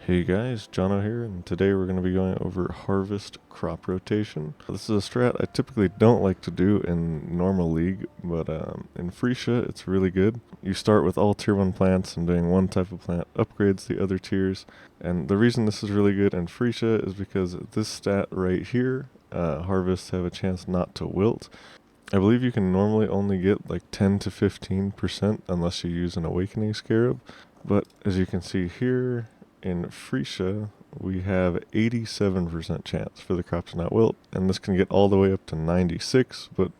Hey guys, Jono here, and today we're going to be going over harvest crop rotation. This is a strat I typically don't like to do in normal league, but in Phrecia it's really good. You start with all tier 1 plants, and doing one type of plant upgrades the other tiers. And the reason this is really good in Phrecia is because this stat right here, harvests have a chance not to wilt. I believe you can normally only get like 10 to 15% unless you use an awakening scarab. But as you can see here, in Phrecia, we have 87% chance for the crop to not wilt, and this can get all the way up to 96, but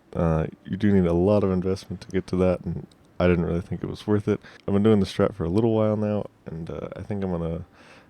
you do need a lot of investment to get to that, and I didn't really think it was worth it. I've been doing this strat for a little while now, and I think I'm going to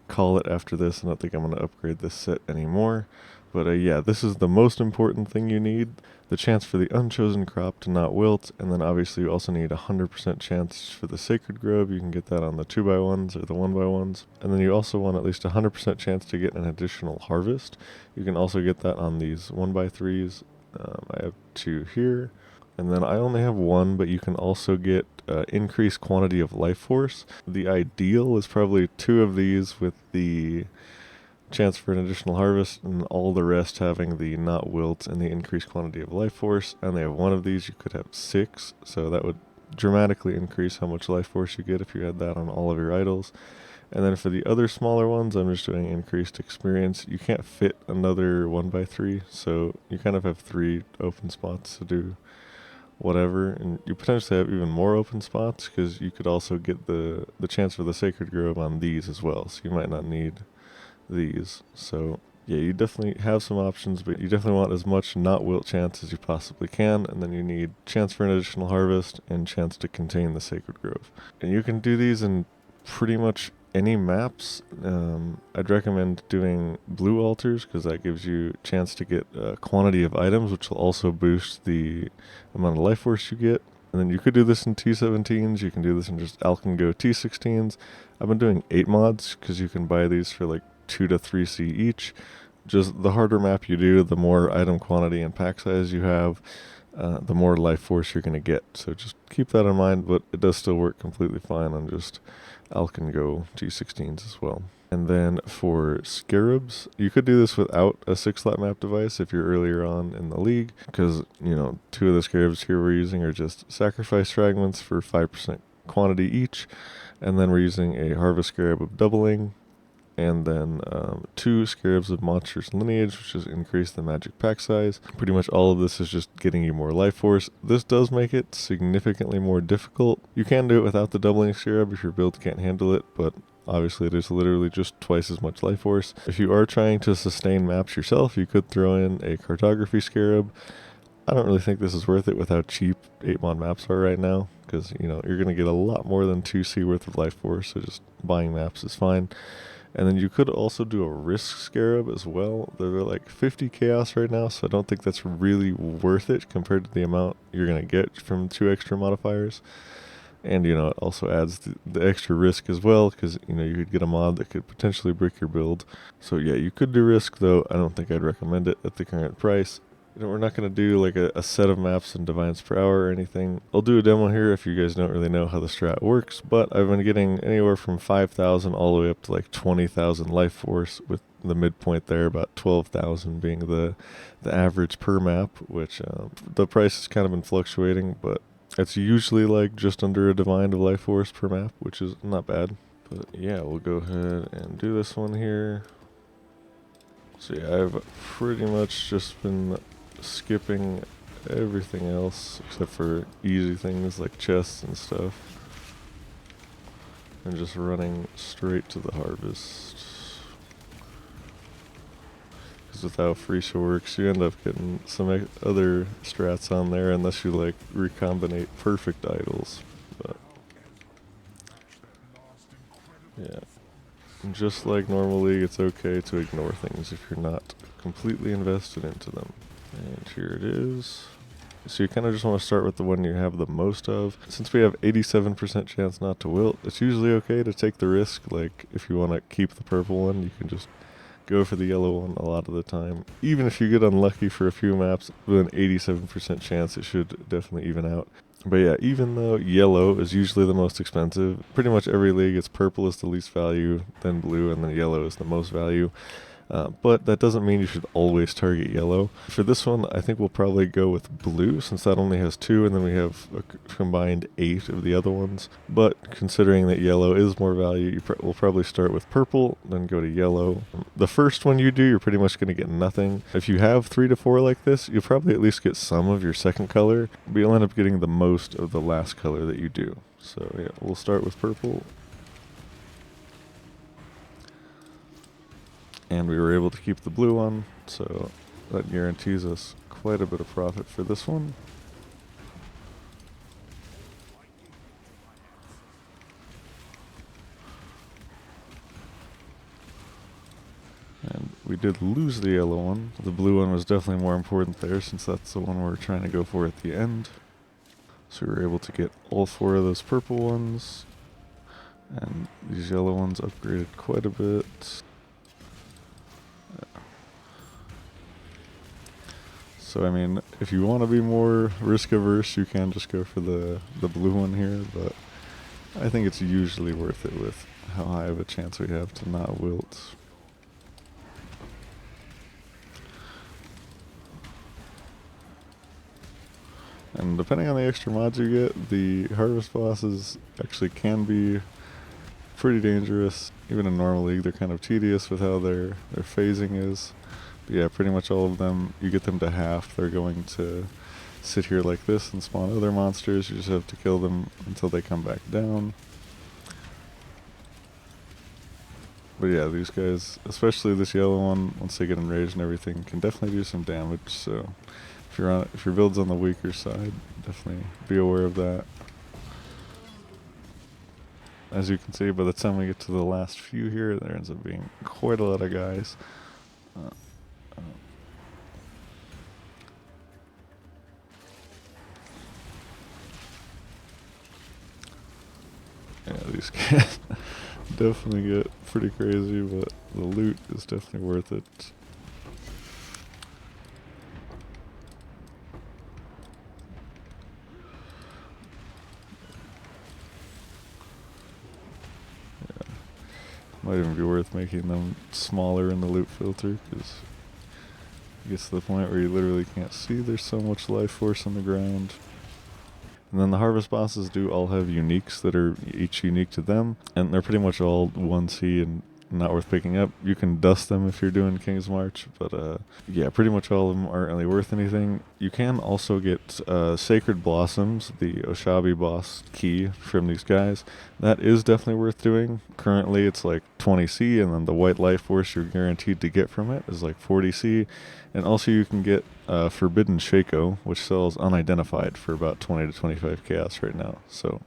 call it after this. I don't think I'm going to upgrade this set anymore. But yeah, this is the most important thing you need. The chance for the unchosen crop to not wilt, and then obviously you also need 100% chance for the sacred grove. You can get that on the 2x1s or the 1x1s. And then you also want at least 100% chance to get an additional harvest. You can also get that on these 1x3s. I have 2 here. And then I only have 1, but you can also get increased quantity of life force. The ideal is probably 2 of these with the chance for an additional harvest, and all the rest having the not wilt and the increased quantity of life force. And they have 1 of these, you could have 6, so that would dramatically increase how much life force you get if you had that on all of your idols. And then for the other smaller ones, I'm just doing increased experience. You can't fit another 1x3, so you kind of have 3 open spots to do whatever, and you potentially have even more open spots because you could also get the chance for the sacred grove on these as well, so you might not need these. So yeah, you definitely have some options, but you definitely want as much not wilt chance as you possibly can, and then you need chance for an additional harvest and chance to contain the sacred grove. And you can do these in pretty much any maps. I'd recommend doing blue altars because that gives you a chance to get a quantity of items, which will also boost the amount of life force you get. And then you could do this in T17s, you can do this in just Alkengo T16s. I've been doing 8 mods because you can buy these for like 2 to 3C each. Just the harder map you do, the more item quantity and pack size you have, the more life force you're going to get. So just keep that in mind, but it does still work completely fine on just Alkengo T16s as well. And then for Scarabs, you could do this without a 6-slot map device if you're earlier on in the league, because, 2 of the Scarabs here we're using are just sacrifice fragments for 5% quantity each, and then we're using a Harvest Scarab of doubling, and then 2 Scarabs of Monstrous Lineage, which has increased the magic pack size. Pretty much all of this is just getting you more life force. This does make it significantly more difficult. You can do it without the doubling Scarab if your build can't handle it, but obviously it is literally just twice as much life force. If you are trying to sustain maps yourself, you could throw in a Cartography Scarab. I don't really think this is worth it with how cheap 8-mod maps are right now, because you're going to get a lot more than 2C worth of life force, so just buying maps is fine. And then you could also do a Risk Scarab as well. They're like 50 chaos right now, so I don't think that's really worth it compared to the amount you're going to get from 2 extra modifiers. And, it also adds the extra risk as well, because, you could get a mod that could potentially break your build. So yeah, you could do Risk, though I don't think I'd recommend it at the current price. We're not going to do like a set of maps in Divines per hour or anything. I'll do a demo here if you guys don't really know how the strat works, but I've been getting anywhere from 5,000 all the way up to like 20,000 life force, with the midpoint there about 12,000 being the average per map, which the price has kind of been fluctuating, but it's usually like just under a divine of life force per map, which is not bad. But yeah, we'll go ahead and do this one here. So yeah, I've pretty much just been skipping everything else except for easy things like chests and stuff, and just running straight to the harvest. Because with how Phrecia works, you end up getting some other strats on there unless you like recombinate perfect idols. But yeah, just like normal league, it's okay to ignore things if you're not completely invested into them. And here it is. So you kind of just want to start with the one you have the most of. Since we have 87% chance not to wilt, it's usually okay to take the risk. Like, if you want to keep the purple one, you can just go for the yellow one a lot of the time. Even if you get unlucky for a few maps, with an 87% chance, it should definitely even out. But yeah, even though yellow is usually the most expensive, pretty much every league it's purple is the least value, then blue, and then yellow is the most value. But that doesn't mean you should always target yellow. For this one, I think we'll probably go with blue since that only has 2, and then we have a combined 8 of the other ones. But considering that yellow is more value, we'll probably start with purple, then go to yellow. The first one you do, you're pretty much going to get nothing. If you have 3 to 4 like this, you'll probably at least get some of your second color, but you'll end up getting the most of the last color that you do. So yeah, we'll start with purple. And we were able to keep the blue one, so that guarantees us quite a bit of profit for this one. And we did lose the yellow one. The blue one was definitely more important there since that's the one we're trying to go for at the end. So we were able to get all 4 of those purple ones. And these yellow ones upgraded quite a bit. So I mean, if you want to be more risk averse, you can just go for the blue one here, but I think it's usually worth it with how high of a chance we have to not wilt. And depending on the extra mods you get, the harvest bosses actually can be pretty dangerous. Even in normal league, they're kind of tedious with how their phasing is. Yeah, pretty much all of them, you get them to half, they're going to sit here like this and spawn other monsters. You just have to kill them until they come back down. But yeah, these guys, especially this yellow one, once they get enraged and everything, can definitely do some damage. So if your build's on the weaker side, definitely be aware of that. As you can see, by the time we get to the last few here, there ends up being quite a lot of guys. Yeah, these guys definitely get pretty crazy, but the loot is definitely worth it. Yeah. Might even be worth making them smaller in the loot filter, because it gets to the point where you literally can't see. There's so much life force on the ground. And then the harvest bosses do all have uniques that are each unique to them, and they're pretty much all 1C and not worth picking up. You can dust them if you're doing King's March, but yeah, pretty much all of them aren't really worth anything. You can also get Sacred Blossoms, the Oshabi boss key from these guys. That is definitely worth doing. Currently it's like 20C, and then the white life force you're guaranteed to get from it is like 40C. And also you can get Forbidden Shaco, which sells unidentified for about 20 to 25 chaos right now. So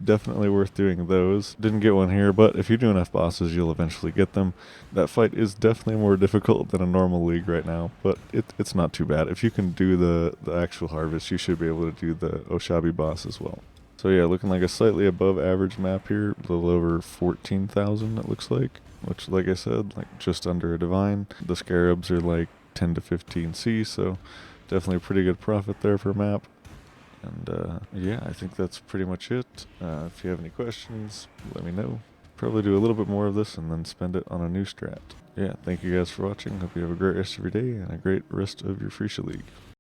definitely worth doing those. Didn't get one here, but if you do enough bosses, you'll eventually get them. That fight is definitely more difficult than a normal league right now, but it's not too bad. If you can do the actual harvest, you should be able to do the Oshabi boss as well. So yeah, looking like a slightly above average map here, a little over 14,000 it looks like, which like I said, like just under a divine. The Scarabs are like 10 to 15C, so definitely a pretty good profit there per map. And yeah, I think that's pretty much it. If you have any questions, let me know. Probably do a little bit more of this and then spend it on a new strat. Yeah, thank you guys for watching. Hope you have a great rest of your day and a great rest of your Phrecia League.